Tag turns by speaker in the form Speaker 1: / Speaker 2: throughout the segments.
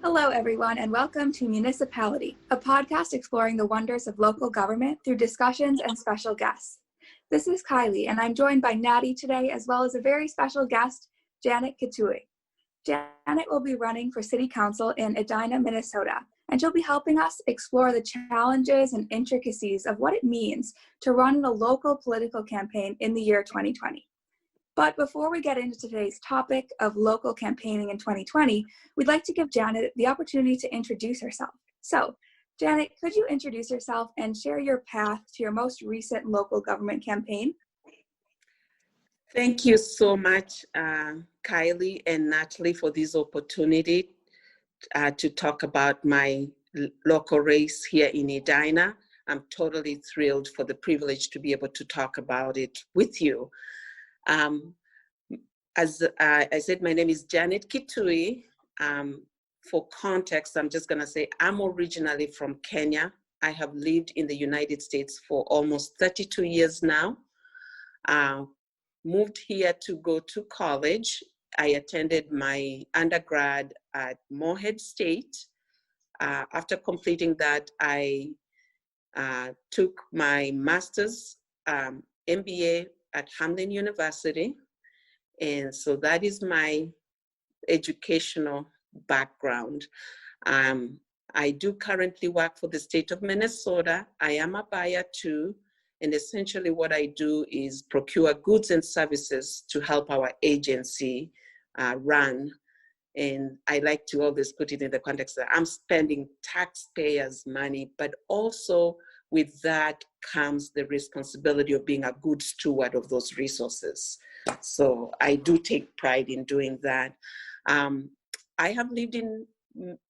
Speaker 1: Hello, everyone, and welcome to MuniciPality, a podcast exploring the wonders of local government through discussions and special guests. This is Kylie, and I'm joined by Nati today, as well as a very special guest, Janet Kitui. Janet will be running for City Council in Edina, Minnesota, and she'll be helping us explore the challenges and intricacies of what it means to run a local political campaign in the year 2020. But before we get into today's topic of local campaigning in 2020, we'd like to give Janet the opportunity to introduce herself. So, Janet, could you introduce yourself and share your path to your most recent local government campaign?
Speaker 2: Thank you so much, Kylie and Natalie, for this opportunity to talk about my local race here in Edina. I'm totally thrilled for the privilege to be able to talk about it with you. As I said, my name is Janet Kitui. For context, I'm just gonna say I'm originally from Kenya. I have lived in the United States for almost 32 years now. Moved here to go to college. I attended my undergrad at Morehead State. After completing that, I took my master's MBA at Hamlin University. And so that is my educational background. I do currently work for the state of Minnesota. I am a buyer too. And essentially what I do is procure goods and services to help our agency run. And I like to always put it in the context that I'm spending taxpayers' money, but also with that comes the responsibility of being a good steward of those resources. So I do take pride in doing that. I have lived in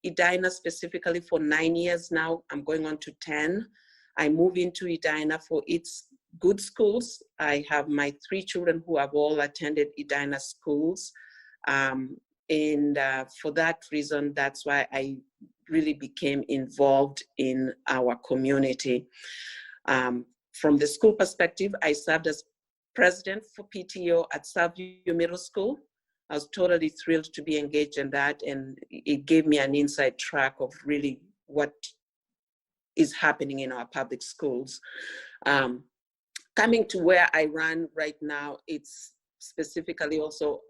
Speaker 2: Edina specifically for 9 years now. I'm going on to 10. I moved into Edina for its good schools. I have my 3 children who have all attended Edina schools. And for that reason, that's why I really became involved in our community. From the school perspective, I served as president for PTO at Southview Middle School. I was totally thrilled to be engaged in that, and it gave me an inside track of really what is happening in our public schools. Coming to where I run right now, it's specifically also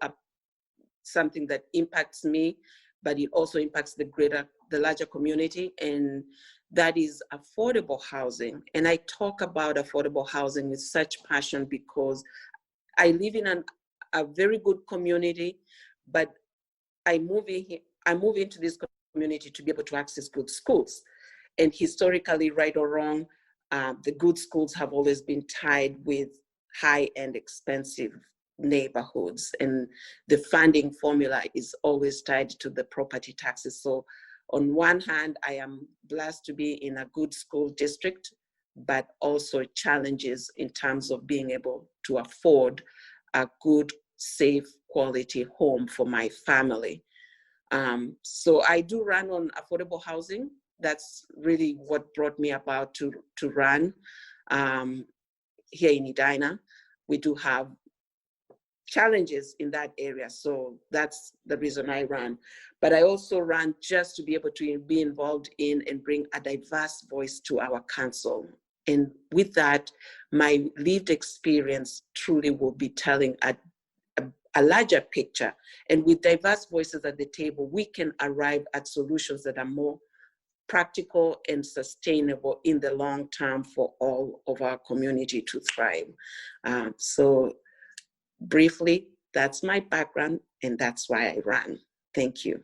Speaker 2: something that impacts me, but it also impacts the larger community, and that is affordable housing. And I talk about affordable housing with such passion because I live in a very good community, but I move into this community to be able to access good schools. And historically, right or wrong, the good schools have always been tied with high-end expensive neighborhoods, and the funding formula is always tied to the property taxes. So on one hand, I am blessed to be in a good school district, but also challenges in terms of being able to afford a good, safe, quality home for my family. So I do run on affordable housing. That's really what brought me about to run here in Edina. We do have challenges in that area, so that's the reason I run. But I also run just to be able to be involved in and bring a diverse voice to our council. And with that, my lived experience truly will be telling a larger picture. And with diverse voices at the table, we can arrive at solutions that are more practical and sustainable in the long term for all of our community to thrive. So briefly, that's my background, and that's why I run. Thank you.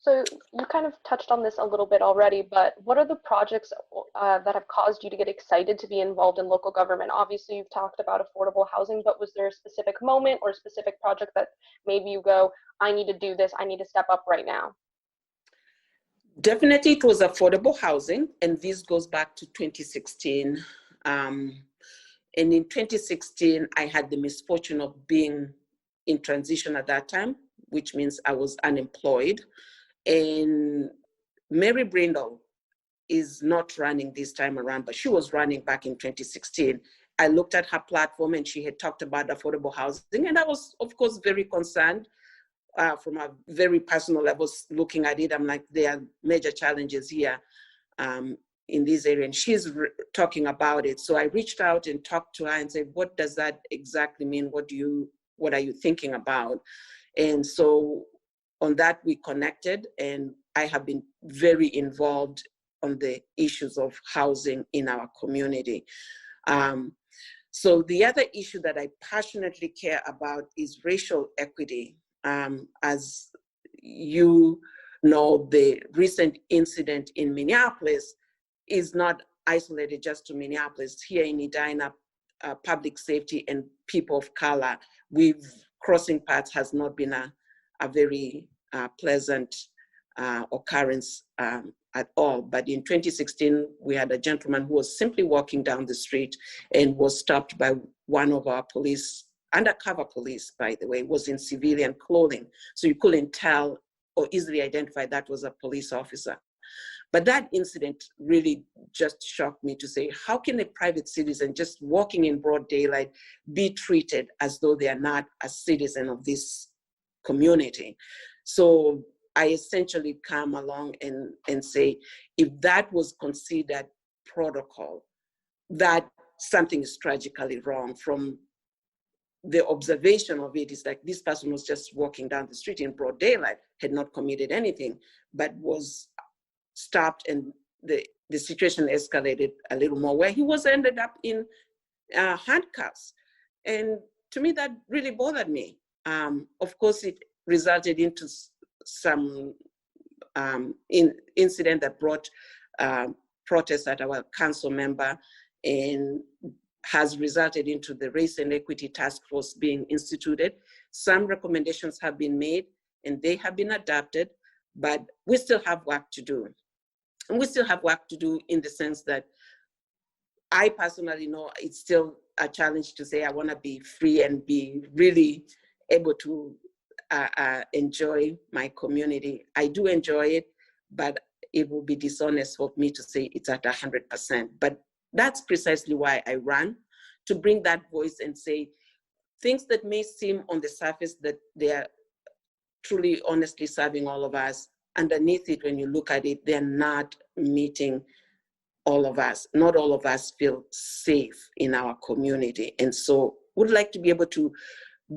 Speaker 3: So you kind of touched on this a little bit already, but what are the projects that have caused you to get excited to be involved in local government? Obviously, you've talked about affordable housing, but was there a specific moment or a specific project that made you go, I need to do this, I need to step up right now?
Speaker 2: Definitely it was affordable housing, and this goes back to 2016. And in 2016, I had the misfortune of being in transition at that time, which means I was unemployed. And Mary Brindle is not running this time around, but she was running back in 2016. I looked at her platform and she had talked about affordable housing, and I was, of course, very concerned. from a very personal level, looking at it, I'm like, there are major challenges here in this area, and she's talking about it. So I reached out and talked to her and said, what does that exactly mean? What are you thinking about? And so on that, we connected, and I have been very involved on the issues of housing in our community. So the other issue that I passionately care about is racial equity. As you know, the recent incident in Minneapolis is not isolated just to Minneapolis. Here in Edina, public safety and people of color, crossing paths has not been a very pleasant occurrence at all. But in 2016, we had a gentleman who was simply walking down the street and was stopped by one of our police, undercover police, by the way, was in civilian clothing. So you couldn't tell or easily identify that was a police officer. But that incident really just shocked me to say, how can a private citizen just walking in broad daylight be treated as though they are not a citizen of this community? So I essentially come along and say, if that was considered protocol, that something is tragically wrong. From the observation of it is like this person was just walking down the street in broad daylight, had not committed anything, but was stopped, and the situation escalated a little more, where he was ended up in handcuffs. And to me, that really bothered me. Of course, it resulted into some incident that brought protests at our council member, and has resulted into the Race and Equity Task Force being instituted. Some recommendations have been made and they have been adopted, but we still have work to do. And we still have work to do in the sense that I personally know it's still a challenge to say I want to be free and be really able to enjoy my community. I do enjoy it, but it will be dishonest for me to say it's at 100%. But that's precisely why I ran, to bring that voice and say things that may seem on the surface that they are truly honestly serving all of us. Underneath it, when you look at it, they're not meeting all of us. Not all of us feel safe in our community. And so would like to be able to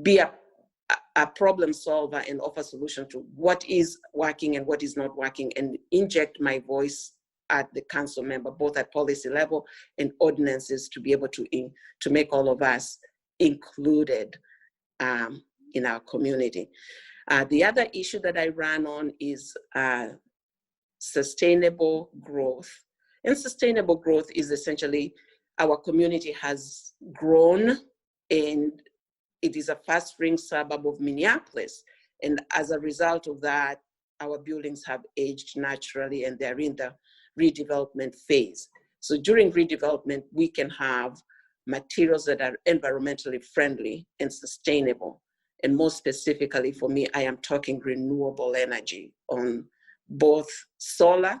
Speaker 2: be a problem solver and offer solution to what is working and what is not working, and inject my voice at the council member, both at policy level and ordinances, to be able to make all of us included in our community. The other issue that I ran on is sustainable growth. And sustainable growth is essentially our community has grown, and it is a fast-growing suburb of Minneapolis. And as a result of that, our buildings have aged naturally and they're in the redevelopment phase. So during redevelopment, we can have materials that are environmentally friendly and sustainable. And more specifically for me, I am talking renewable energy on both solar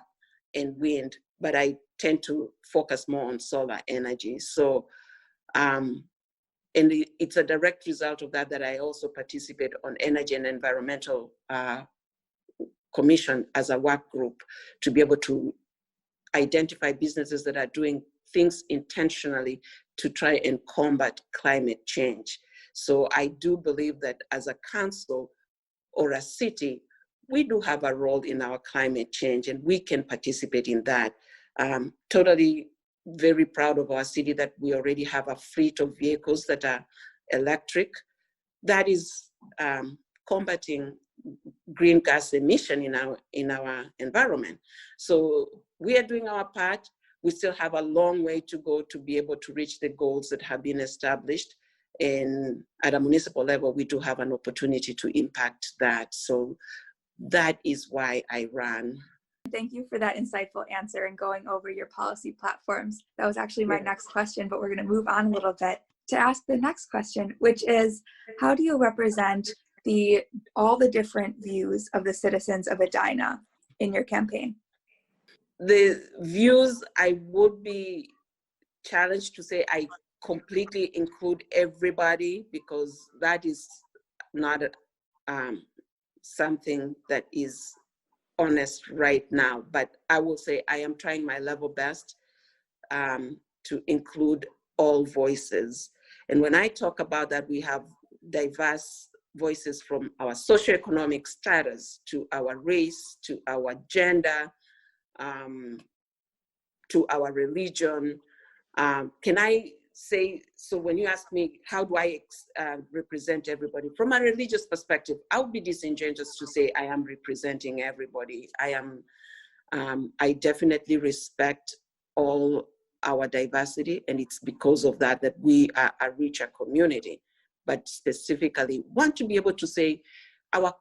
Speaker 2: and wind, but I tend to focus more on solar energy. So, and it's a direct result of that I also participate on Energy and Environmental Commission as a work group, to be able to identify businesses that are doing things intentionally to try and combat climate change. So I do believe that as a council or a city, we do have a role in our climate change, and we can participate in that. Totally very proud of our city that we already have a fleet of vehicles that are electric. That is combating green gas emission in our environment. So we are doing our part. We still have a long way to go to be able to reach the goals that have been established. And at a municipal level, we do have an opportunity to impact that. So that is why I ran.
Speaker 1: Thank you for that insightful answer and going over your policy platforms. That was actually my next question, but we're going to move on a little bit to ask the next question, which is, how do you represent all the different views of the citizens of Edina in your campaign?
Speaker 2: The views, I would be challenged to say I completely include everybody, because that is not something that is honest right now, but I will say I am trying my level best to include all voices. And when I talk about that, we have diverse voices from our socioeconomic status to our race, to our gender, to our religion. Can I say, so when you ask me, how do I represent everybody? From a religious perspective, I would be disingenuous to say I am representing everybody. I definitely respect all our diversity, and it's because of that that we are a richer community. But specifically, want to be able to say our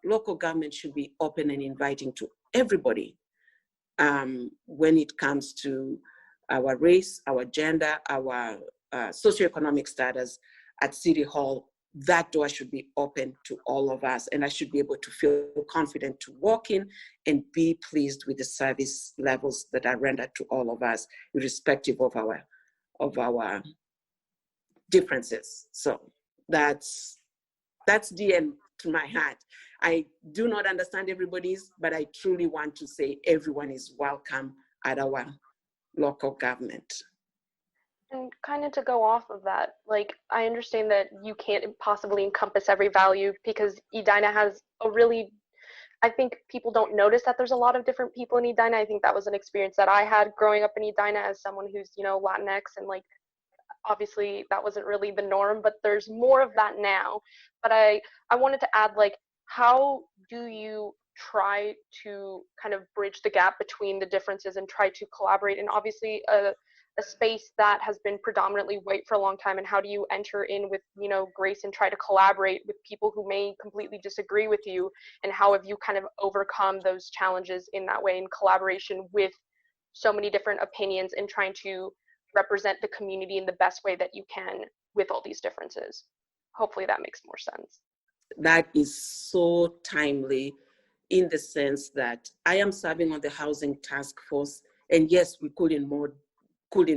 Speaker 2: local government should be open and inviting to everybody when it comes to our race, our gender, our socioeconomic status at City Hall. That door should be open to all of us, and I should be able to feel confident to walk in and be pleased with the service levels that are rendered to all of us, irrespective of our differences. So that's dear to my heart. I do not understand everybody's, but I truly want to say everyone is welcome at our local government.
Speaker 3: And kind of to go off of that, like, I understand that you can't possibly encompass every value because Edina has a really, I think people don't notice that there's a lot of different people in Edina. I think that was an experience that I had growing up in Edina as someone who's, you know, Latinx, and like, obviously that wasn't really the norm, but there's more of that now. But I wanted to add, like, how do you try to kind of bridge the gap between the differences and try to collaborate? And obviously a space that has been predominantly white for a long time, and how do you enter in with, you know, grace and try to collaborate with people who may completely disagree with you, and how have you kind of overcome those challenges in that way in collaboration with so many different opinions and trying to represent the community in the best way that you can with all these differences? Hopefully that makes more sense.
Speaker 2: That is so timely, in the sense that I am serving on the housing task force, and yes, we couldn't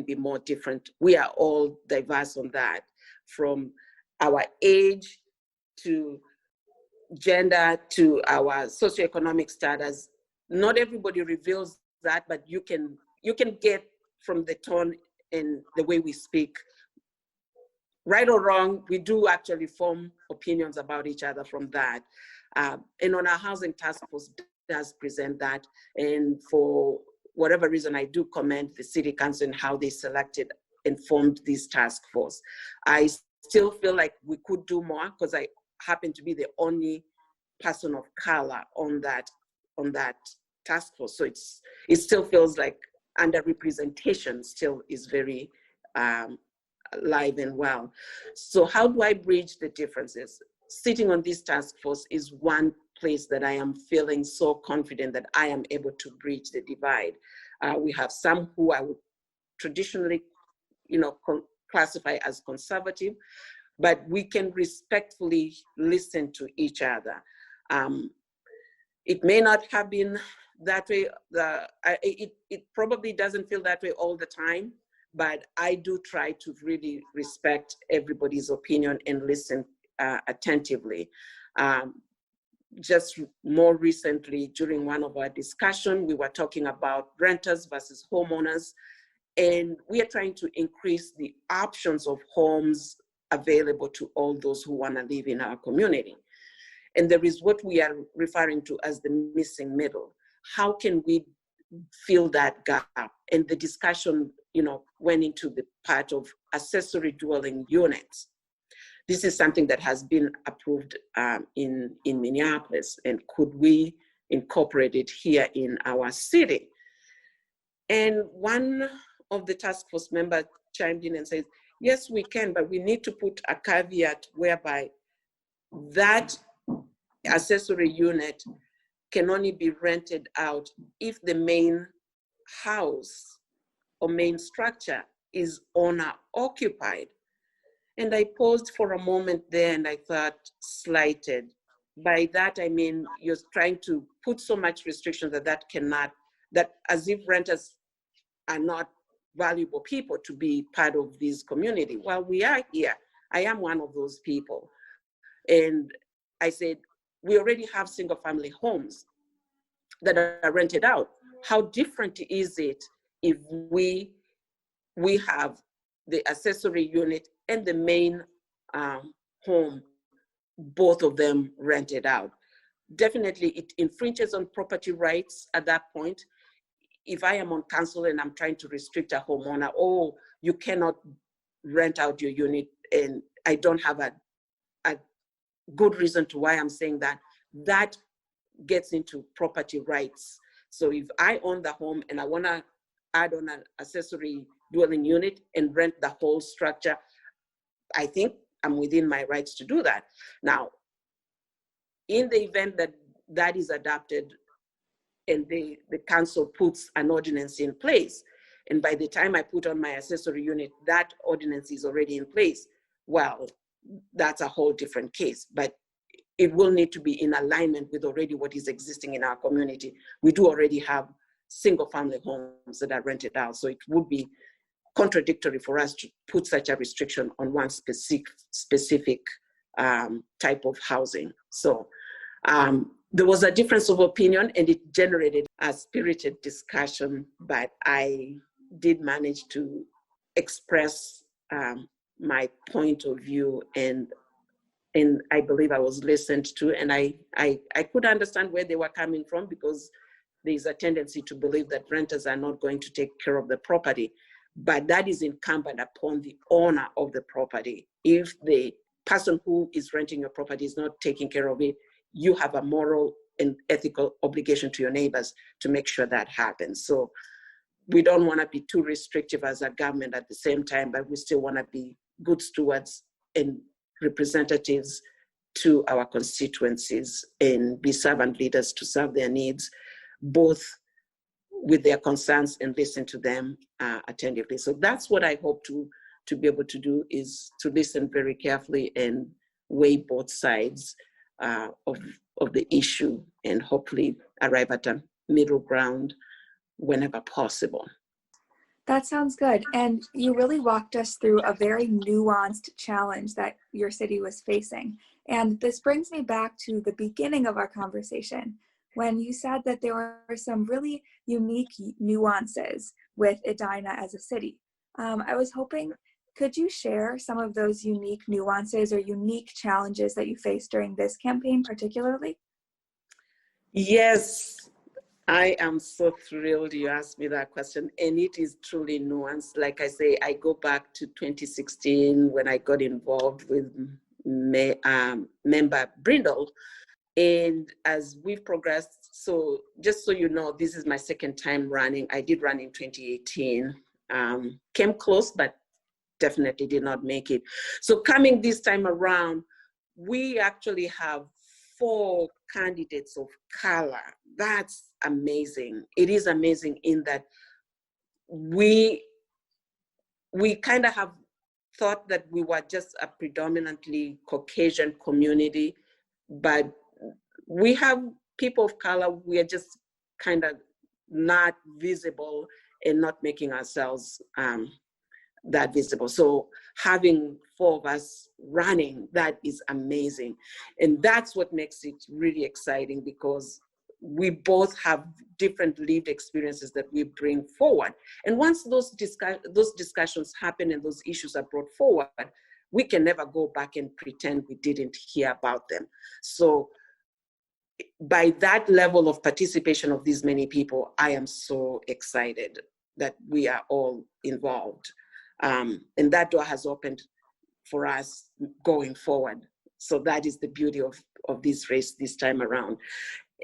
Speaker 2: be more different. We are all diverse on that, from our age to gender to our socioeconomic status. Not everybody reveals that, but you can get from the tone and the way we speak. Right or wrong, we do actually form opinions about each other from that. And on our housing task force does present that. And for whatever reason, I do commend the City Council and how they selected and formed this task force. I still feel like we could do more because I happen to be the only person of color on that task force. So it still feels like underrepresentation still is very alive and well. So how do I bridge the differences? Sitting on this task force is one place that I am feeling so confident that I am able to bridge the divide. We have some who I would traditionally, classify as conservative, but we can respectfully listen to each other. It may not have been that way. It probably doesn't feel that way all the time, but I do try to really respect everybody's opinion and listen attentively. Just more recently, during one of our discussions, we were talking about renters versus homeowners, and we are trying to increase the options of homes available to all those who want to live in our community. And there is what we are referring to as the missing middle. How can we fill that gap? And the discussion, went into the part of accessory dwelling units. This is something that has been approved in Minneapolis, and could we incorporate it here in our city? And one of the task force members chimed in and says, yes, we can, but we need to put a caveat whereby that accessory unit can only be rented out if the main house or main structure is owner occupied. And I paused for a moment there and I thought, slighted. By that, I mean, you're trying to put so much restriction that as if renters are not valuable people to be part of this community. Well, we are here. I am one of those people. And I said, we already have single family homes that are rented out. How different is it if we have the accessory unit and the main home, both of them rented out? Definitely it infringes on property rights at that point. If I am on council and I'm trying to restrict a homeowner, oh, you cannot rent out your unit, and I don't have a good reason to why I'm saying that, that gets into property rights. So if I own the home and I want to add on an accessory dwelling unit and rent the whole structure, I think I'm within my rights to do that. Now, in the event that that is adopted and the council puts an ordinance in place, and by the time I put on my accessory unit, that ordinance is already in place, well, that's a whole different case. But it will need to be in alignment with already what is existing in our community. We do already have single family homes that are rented out, so it would be contradictory for us to put such a restriction on one specific type of housing. So there was a difference of opinion, and it generated a spirited discussion, but I did manage to express my point of view, and I believe I was listened to, and I could understand where they were coming from, because there's a tendency to believe that renters are not going to take care of the property, but that is incumbent upon the owner of the property. If the person who is renting your property is not taking care of it, you have a moral and ethical obligation to your neighbors to make sure that happens. So we don't want to be too restrictive as a government at the same time, but we still want to be good stewards and representatives to our constituencies and be servant leaders to serve their needs, both with their concerns and listen to them attentively. So that's what I hope to be able to do, is to listen very carefully and weigh both sides of the issue, and hopefully arrive at a middle ground whenever possible.
Speaker 1: That sounds good. And you really walked us through a very nuanced challenge that your city was facing. And this brings me back to the beginning of our conversation, when you said that there were some really unique nuances with Edina as a city. I was hoping, could you share some of those unique nuances or unique challenges that you faced during this campaign particularly?
Speaker 2: Yes, I am so thrilled you asked me that question, and it is truly nuanced. Like I say, I go back to 2016 when I got involved with member Brindle, and as we've progressed, so just so you know, this is my second time running. I did run in 2018, came close, but definitely did not make it. So coming this time around, we actually have 4 candidates of color. That's amazing. It is amazing in that we kind of have thought that we were just a predominantly Caucasian community, but we have people of color. We are just kind of not visible and not making ourselves that visible. So having 4 of us running, that is amazing. And that's what makes it really exciting, because we both have different lived experiences that we bring forward. And once those discussions happen and those issues are brought forward, we can never go back and pretend we didn't hear about them. So by that level of participation of these many people, I am so excited that we are all involved. And that door has opened for us going forward. So that is the beauty of this race this time around.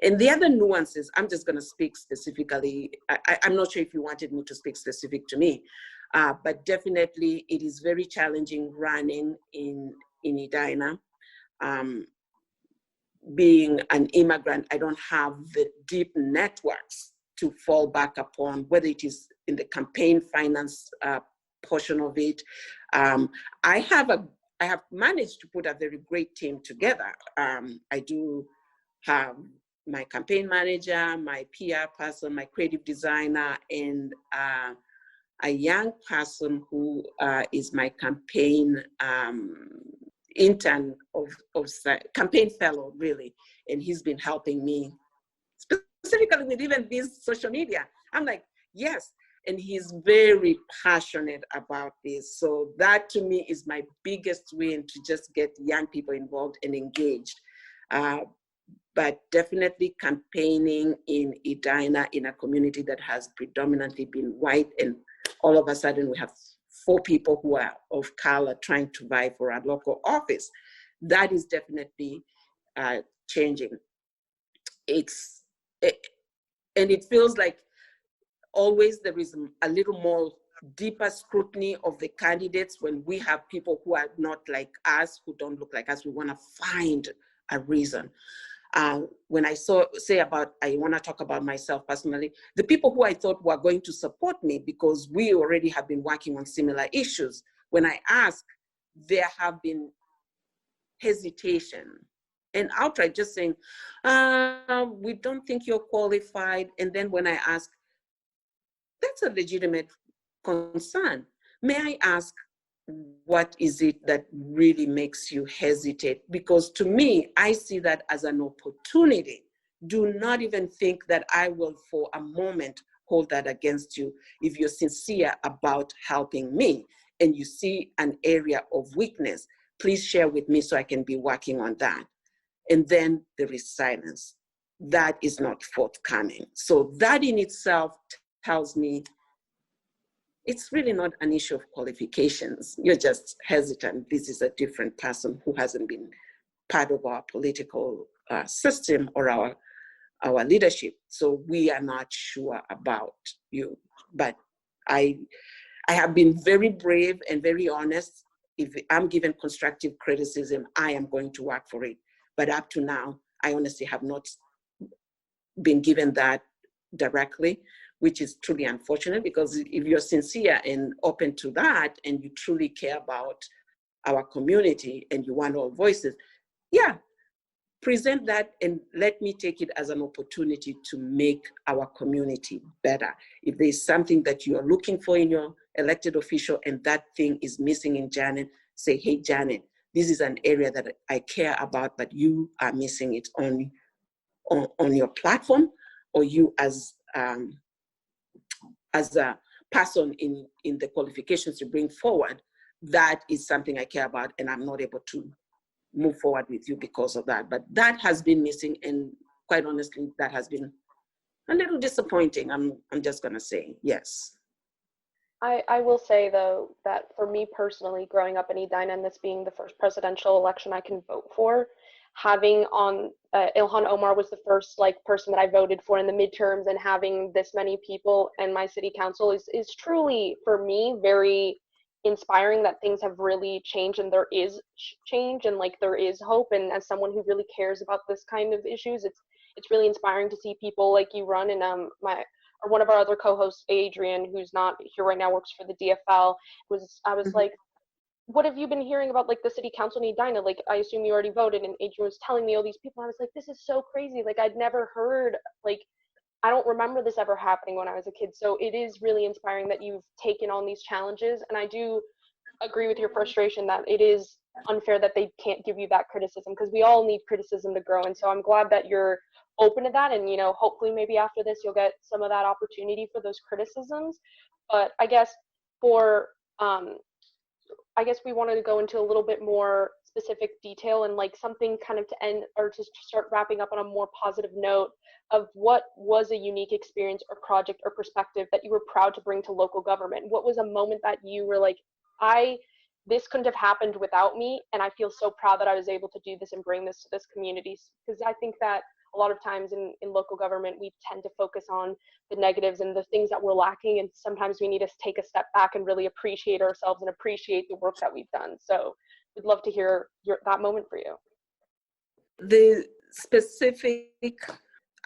Speaker 2: And the other nuances, I'm just going to speak specifically. I'm not sure if you wanted me to speak specific to me, but definitely it is very challenging running in Edina. Being an immigrant, I don't have the deep networks to fall back upon, whether it is in the campaign finance portion of it. I have managed to put a very great team together. I do have my campaign manager, my PR person, my creative designer, and a young person who is my campaign intern of campaign fellow, really, and he's been helping me specifically with even this social media. I'm like, yes, and he's very passionate about this. So that to me is my biggest win, to just get young people involved and engaged. But definitely campaigning in Edina, in a community that has predominantly been white, and all of a sudden we have 4 people who are of color trying to vie for a local office. That is definitely changing. And it feels like always there is a little more deeper scrutiny of the candidates when we have people who are not like us, who don't look like us. We want to find a reason. When I want to talk about myself personally, the people who I thought were going to support me because we already have been working on similar issues, when I ask, there have been hesitation and outright just saying, we don't think you're qualified. And then when I ask, that's a legitimate concern. May I ask, what is it that really makes you hesitate? Because to me, I see that as an opportunity. Do not even think that I will for a moment hold that against you. If you're sincere about helping me and you see an area of weakness, please share with me so I can be working on that. And then there is silence. That is not forthcoming. So that in itself tells me it's really not an issue of qualifications. You're just hesitant. This is a different person who hasn't been part of our political system or our leadership. So we are not sure about you. But I have been very brave and very honest. If I'm given constructive criticism, I am going to work for it. But up to now, I honestly have not been given that directly, which is truly unfortunate, because if you're sincere and open to that and you truly care about our community and you want all voices, yeah, present that and let me take it as an opportunity to make our community better. If there's something that you are looking for in your elected official and that thing is missing in Janet, say, hey, Janet, this is an area that I care about, but you are missing it on your platform, or you as a person in the qualifications you bring forward, that is something I care about and I'm not able to move forward with you because of that. But that has been missing, and quite honestly, that has been a little disappointing. I'm just gonna say, yes.
Speaker 3: I will say though that for me personally, growing up in Edina and this being the first presidential election I can vote for, having on Ilhan Omar was the first person that I voted for in the midterms, and having this many people in my city council is truly for me very inspiring, that things have really changed and there is change and there is hope. And as someone who really cares about this kind of issues, it's really inspiring to see people like you run. And one of our other co-hosts, Adrian, who's not here right now, works for the DFL, I was like, what have you been hearing about the city council in Edina? I assume you already voted. And Adrian was telling me all these people. I was like, this is so crazy. I'd never heard, I don't remember this ever happening when I was a kid. So it is really inspiring that you've taken on these challenges. And I do agree with your frustration that it is unfair that they can't give you that criticism, because we all need criticism to grow. And so I'm glad that you're open to that. And, hopefully maybe after this, you'll get some of that opportunity for those criticisms. But I guess we wanted to go into a little bit more specific detail and something kind of to end or to start wrapping up on a more positive note of what was a unique experience or project or perspective that you were proud to bring to local government. What was a moment that you were like, this couldn't have happened without me, and I feel so proud that I was able to do this and bring this to this community? Because I think that a lot of times in local government, we tend to focus on the negatives and the things that we're lacking, and sometimes we need to take a step back and really appreciate ourselves and appreciate the work that we've done. So we'd love to hear that moment for you.
Speaker 2: The specific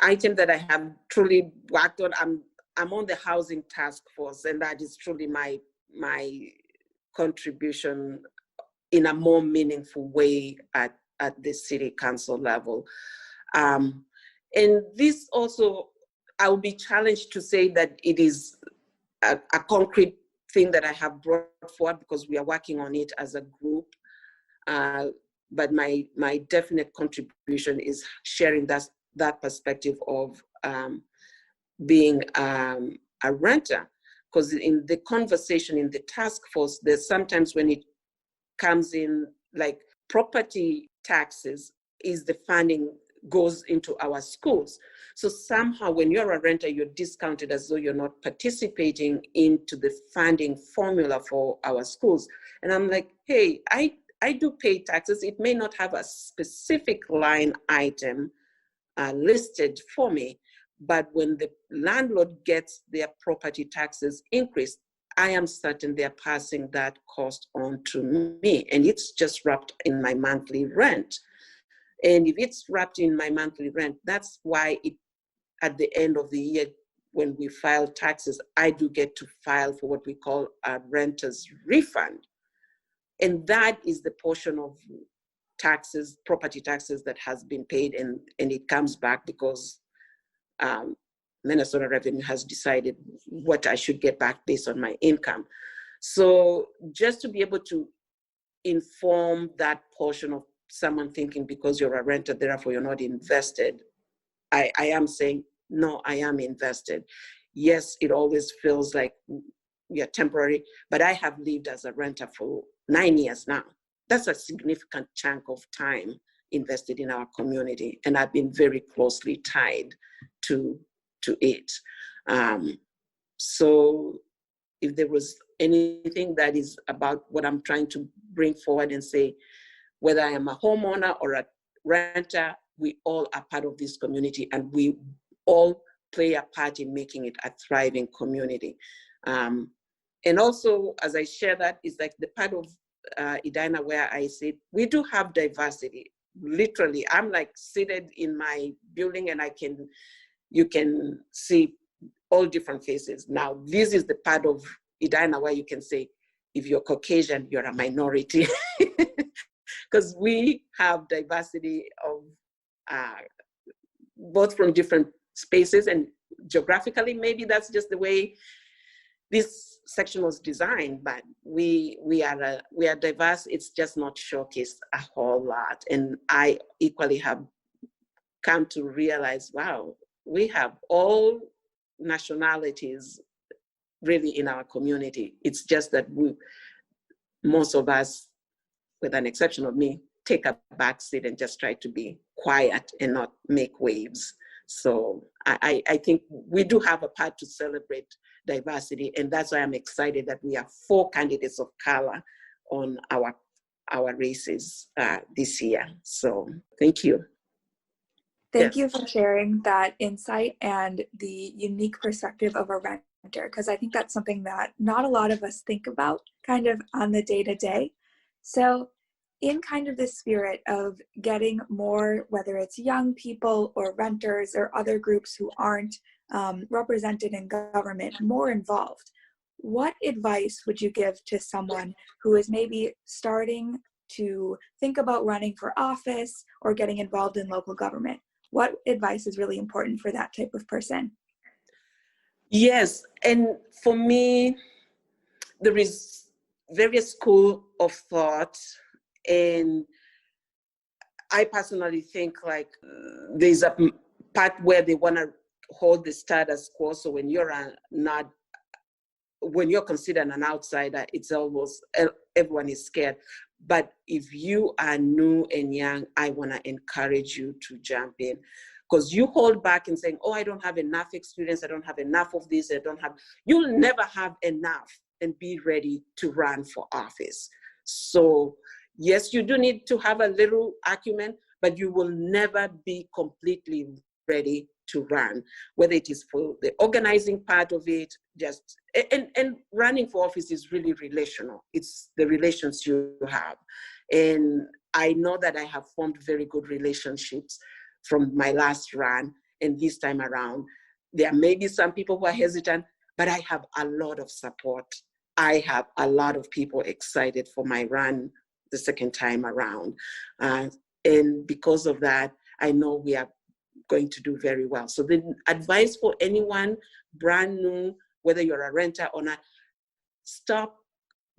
Speaker 2: item that I have truly worked on, I'm on the housing task force, and that is truly my contribution in a more meaningful way at the city council level. And this also, I will be challenged to say that it is a concrete thing that I have brought forward, because we are working on it as a group. but my definite contribution is sharing that perspective of being a renter. Because in the conversation in the task force, there's sometimes when it comes in, like property taxes is the funding goes into our schools. So somehow when you're a renter, you're discounted as though you're not participating into the funding formula for our schools. And I'm like, hey, I do pay taxes. It may not have a specific line item listed for me, but when the landlord gets their property taxes increased, I am certain they're passing that cost on to me, and it's just wrapped in my monthly rent. And if it's wrapped in my monthly rent, that's why at the end of the year, when we file taxes, I do get to file for what we call a renter's refund. And that is the portion of taxes, property taxes, that has been paid, and it comes back because Minnesota Revenue has decided what I should get back based on my income. So just to be able to inform that portion of someone thinking because you're a renter, therefore you're not invested, I am saying, no, I am invested. Yes, it always feels like you're temporary, but I have lived as a renter for 9 years now. That's a significant chunk of time invested in our community, and I've been very closely tied to it. So if there was anything that is about what I'm trying to bring forward and say, whether I am a homeowner or a renter, we all are part of this community, and we all play a part in making it a thriving community. And also, as I share that, is like the part of Edina where I say, we do have diversity. Literally, I'm like seated in my building and you can see all different faces. Now, this is the part of Edina where you can say, if you're Caucasian, you're a minority. Because we have diversity of both from different spaces, and geographically, maybe that's just the way this section was designed, but we are diverse. It's just not showcased a whole lot. And I equally have come to realize, wow, we have all nationalities really in our community. It's just that most of us, with an exception of me, take a back seat and just try to be quiet and not make waves. So I think we do have a part to celebrate diversity, and that's why I'm excited that we have 4 candidates of color on our races this year. So thank you.
Speaker 1: Thank you for sharing that insight and the unique perspective of a renter, because I think that's something that not a lot of us think about kind of on the day-to-day. So in kind of the spirit of getting more, whether it's young people or renters or other groups who aren't represented in government, more involved, what advice would you give to someone who is maybe starting to think about running for office or getting involved in local government? What advice is really important for that type of person?
Speaker 2: Yes, and for me, there is various school of thought, and I personally think like there's a part where they want to hold the status quo. So when you're when you're considered an outsider, it's almost everyone is scared. But if you are new and young, I want to encourage you to jump in, because you hold back and saying, oh, I don't have enough experience, I don't have enough of this, you'll never have enough and be ready to run for office. So yes, you do need to have a little acumen, but you will never be completely ready to run, whether it is for the organizing part of it, and running for office is really relational. It's the relations you have. And I know that I have formed very good relationships from my last run, and this time around, there may be some people who are hesitant, but I have a lot of support. I have a lot of people excited for my run the second time around. And because of that, I know we are going to do very well. So the advice for anyone brand new, whether you're a renter or not, stop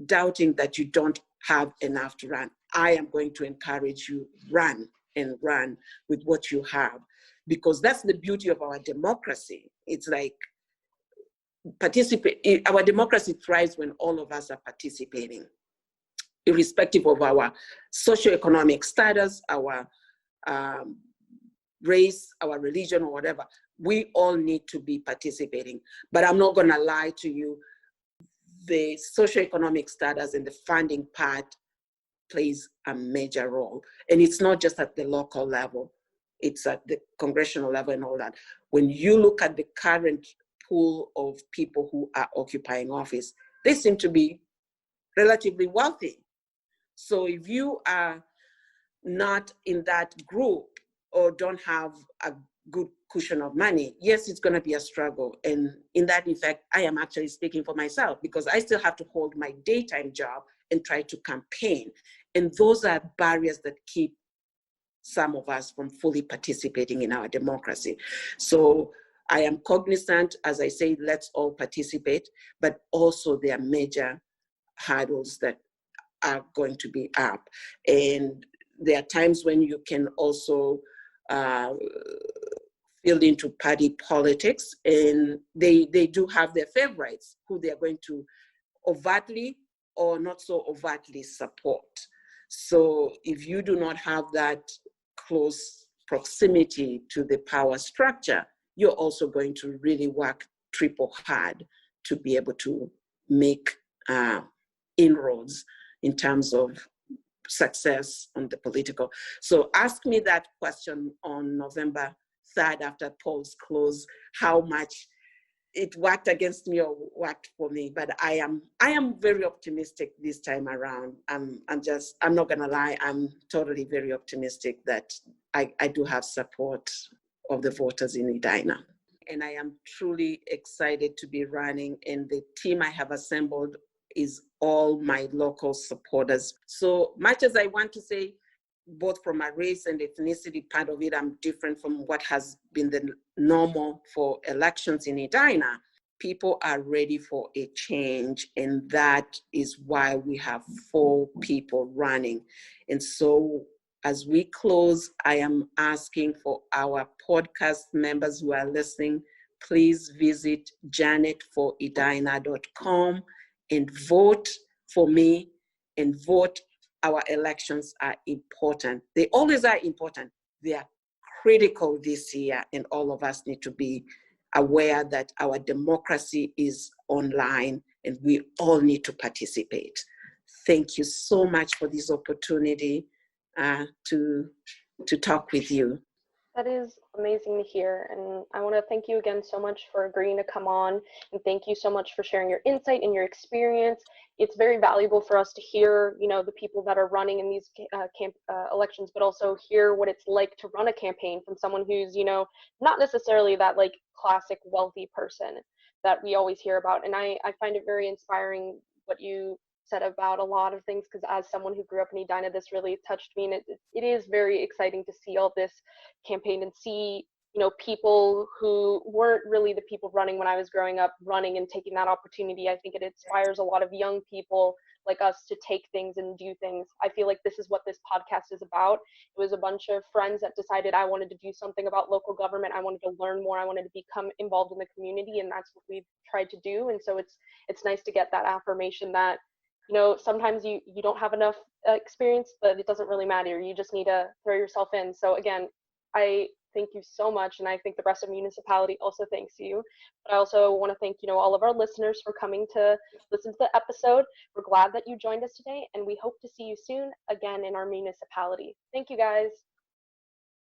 Speaker 2: doubting that you don't have enough to run. I am going to encourage you, run and run with what you have, because that's the beauty of our democracy. It's like our democracy thrives when all of us are participating, irrespective of our socioeconomic status, our race, our religion, or whatever. We all need to be participating. But I'm not gonna lie to you, the socioeconomic status and the funding part plays a major role. And it's not just at the local level, it's at the congressional level and all that. When you look at the current pool of people who are occupying office, they seem to be relatively wealthy. So if you are not in that group or don't have a good cushion of money, yes, it's going to be a struggle. And in that effect, I am actually speaking for myself, because I still have to hold my daytime job and try to campaign. And those are barriers that keep some of us from fully participating in our democracy. So I am cognizant, as I say, let's all participate, but also there are major hurdles that are going to be up. And there are times when you can also field into party politics, and they do have their favorites who they are going to overtly or not so overtly support. So if you do not have that close proximity to the power structure, you're also going to really work triple hard to be able to make inroads in terms of success on the political. So ask me that question on November 3rd after polls close, how much it worked against me or worked for me. But I am very optimistic this time around. I'm not gonna lie, I'm totally very optimistic that I do have support of the voters in Edina. And I am truly excited to be running, and the team I have assembled is all my local supporters. So much as I want to say, both from a race and ethnicity part of it, I'm different from what has been the normal for elections in Edina. People are ready for a change, and that is why we have 4 people running. And so as we close, I am asking for our podcast members who are listening, please visit janetforedina.com and vote for me and vote. Our elections are important. They always are important. They are critical this year, and all of us need to be aware that our democracy is online and we all need to participate. Thank you so much for this opportunity to talk with you.
Speaker 3: That is amazing to hear, and I want to thank you again so much for agreeing to come on, and thank you so much for sharing your insight and your experience. It's very valuable for us to hear, the people that are running in these elections, but also hear what it's like to run a campaign from someone who's, not necessarily that like classic wealthy person that we always hear about. And I find it very inspiring what you said about a lot of things, because as someone who grew up in Edina, this really touched me, and it is very exciting to see all this campaign and see people who weren't really the people running when I was growing up running and taking that opportunity. I think it inspires a lot of young people like us to take things and do things. I feel like this is what this podcast is about. It was a bunch of friends that decided I wanted to do something about local government. I wanted to learn more. I wanted to become involved in the community, and that's what we've tried to do. And so it's nice to get that affirmation that sometimes you don't have enough experience, but it doesn't really matter. You just need to throw yourself in. So again, I thank you so much, and I think the rest of MuniciPality also thanks you. But I also want to thank all of our listeners for coming to listen to the episode. We're glad that you joined us today, and we hope to see you soon again in our MuniciPality. Thank you, guys.